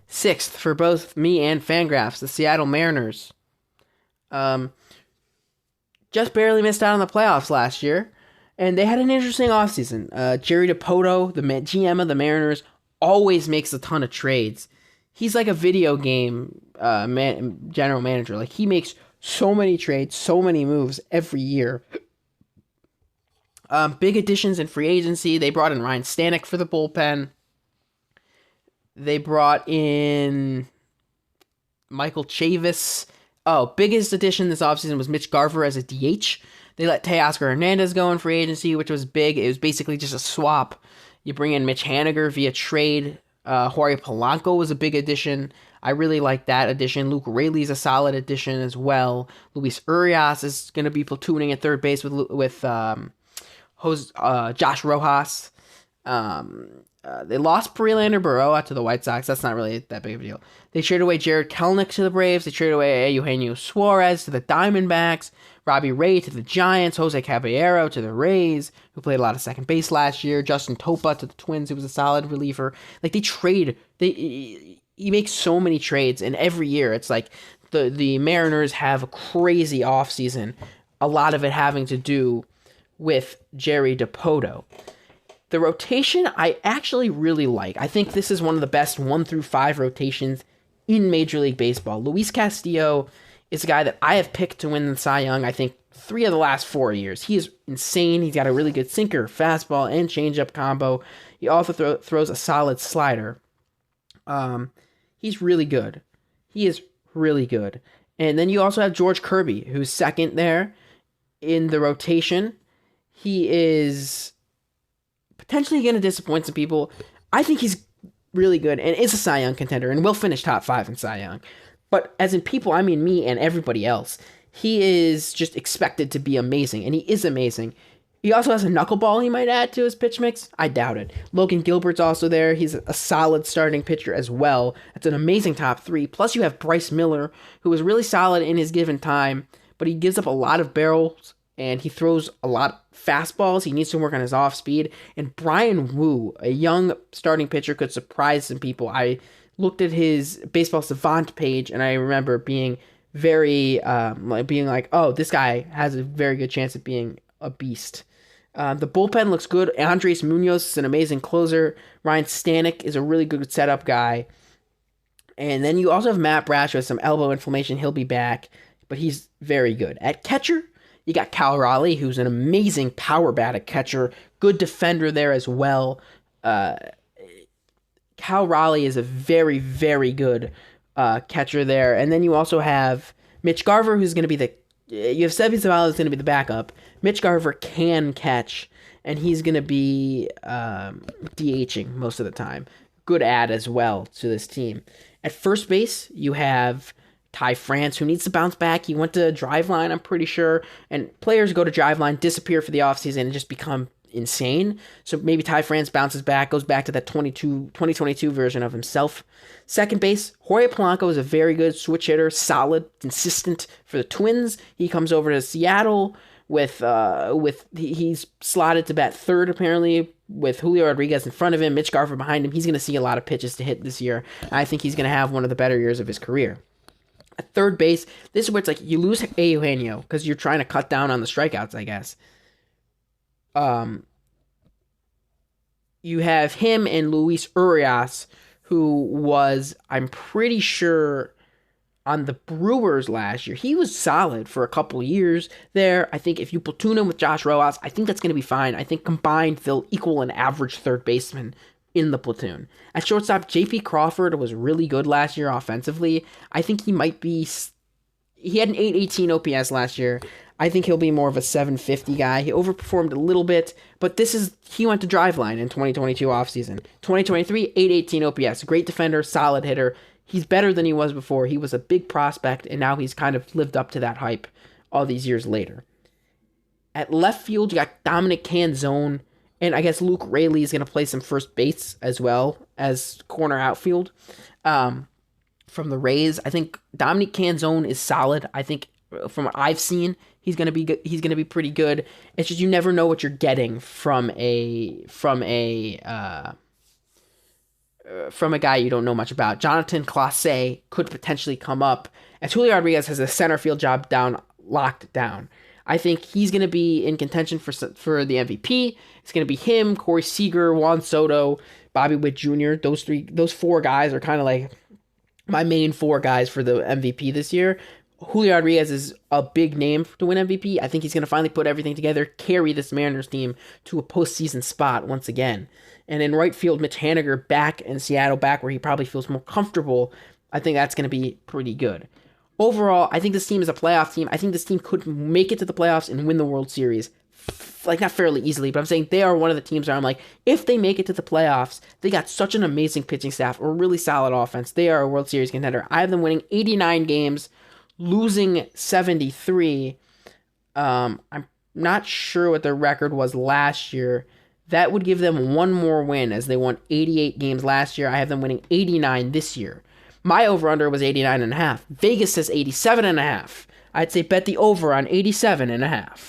Sixth for both me and Fangraphs, the Seattle Mariners. Um, just barely missed out on the playoffs last year, and they had an interesting offseason. Jerry Dipoto, the GM of the Mariners, always makes a ton of trades. He's like a video game general manager. Like, he makes so many trades, so many moves every year. Big additions in free agency. They brought in Ryan Stanek for the bullpen. They brought in Michael Chavis. Oh, biggest addition this offseason was Mitch Garver as a DH. They let Teoscar Hernandez go in free agency, which was big. It was basically just a swap. You bring in Mitch Haniger via trade. Jorge Polanco was a big addition. I really like that addition. Luke Raley's a solid addition as well. Luis Urias is going to be platooning at third base with Josh Rojas. They lost Prelander Berroa to the White Sox. That's not really that big of a deal. They traded away Jared Kelenic to the Braves. They traded away Eugenio Suarez to the Diamondbacks. Robbie Ray to the Giants. Jose Caballero to the Rays, who played a lot of second base last year. Justin Topa to the Twins, who was a solid reliever. Like, he makes so many trades, and every year it's like the Mariners have a crazy offseason. A lot of it having to do with Jerry Dipoto. The rotation I actually really like. I think this is one of the best 1 through 5 rotations in Major League Baseball. Luis Castillo is a guy that I have picked to win the Cy Young, I think, 3 of the last 4 years. He is insane. He's got a really good sinker, fastball, and changeup combo. He also throws a solid slider. He's really good. He is really good. And then you also have George Kirby, who's second there in the rotation. He is potentially going to disappoint some people. I think he's really good and is a Cy Young contender and will finish top 5 in Cy Young. But as in people, I mean me and everybody else. He is just expected to be amazing, and he is amazing. He also has a knuckleball he might add to his pitch mix. I doubt it. Logan Gilbert's also there. He's a solid starting pitcher as well. That's an amazing top 3. Plus you have Bryce Miller, who is really solid in his given time, but he gives up a lot of barrels, and he throws a lot of fastballs. He needs to work on his off speed. And Brian Wu, a young starting pitcher, could surprise some people. I looked at his Baseball Savant page, and I remember being very, oh, this guy has a very good chance of being a beast. The bullpen looks good. Andres Munoz is an amazing closer. Ryan Stanek is a really good setup guy. And then you also have Matt Brash with some elbow inflammation. He'll be back, but he's very good. At catcher, you got Cal Raleigh, who's an amazing power bat at catcher. Good defender there as well. Cal Raleigh is a very, very good catcher there. And then you also have Mitch Garver, who's going to be you have Seby Zavala, who's going to be the backup. Mitch Garver can catch, and he's going to be DHing most of the time. Good add as well to this team. At first base, you have Ty France, who needs to bounce back. He went to Driveline, I'm pretty sure. And players go to Driveline, disappear for the offseason, and just become insane. So maybe Ty France bounces back, goes back to that 2022 version of himself. Second base, Jorge Polanco is a very good switch hitter, solid, consistent for the Twins. He comes over to Seattle he's slotted to bat third apparently with Julio Rodriguez in front of him, Mitch Garver behind him. He's going to see a lot of pitches to hit this year. I think he's going to have one of the better years of his career. At third base, this is where it's like you lose Eugenio because you're trying to cut down on the strikeouts, I guess. You have him and Luis Urias, who was, I'm pretty sure, on the Brewers last year. He was solid for a couple years there. I think if you platoon him with Josh Rojas, I think that's going to be fine. I think combined, they'll equal an average third baseman in the platoon. At shortstop, J.P. Crawford was really good last year offensively. I think he might be... He had an 818 OPS last year. I think he'll be more of a 750 guy. He overperformed a little bit, but he went to Driveline in 2022 offseason. 2023, 818 OPS. Great defender, solid hitter. He's better than he was before. He was a big prospect, and now he's kind of lived up to that hype all these years later. At left field, you got Dominic Canzone, and I guess Luke Raley is going to play some first base as well as corner outfield. From the Rays, I think Dominic Canzone is solid. I think from what I've seen, he's going to be good. He's going to be pretty good. It's just you never know what you're getting from a from a guy you don't know much about. Jonathan Clase could potentially come up, as Julio Rodriguez has a center field job locked down. I think he's going to be in contention for the MVP. It's going to be him, Corey Seager, Juan Soto, Bobby Witt Jr. Those four guys are kind of like my main four guys for the MVP this year. Julio Rodriguez is a big name to win MVP. I think he's going to finally put everything together, carry this Mariners team to a postseason spot once again. And in right field, Mitch Haniger back in Seattle, back where he probably feels more comfortable. I think that's going to be pretty good. Overall, I think this team is a playoff team. I think this team could make it to the playoffs and win the World Series. Like, not fairly easily, but I'm saying they are one of the teams where I'm like, if they make it to the playoffs, they got such an amazing pitching staff, a really solid offense. They are a World Series contender. I have them winning 89 games, losing 73. I'm not sure what their record was last year. That would give them one more win, as they won 88 games last year. I have them winning 89 this year. My over-under was 89.5. Vegas says 87.5. I'd say bet the over on 87.5.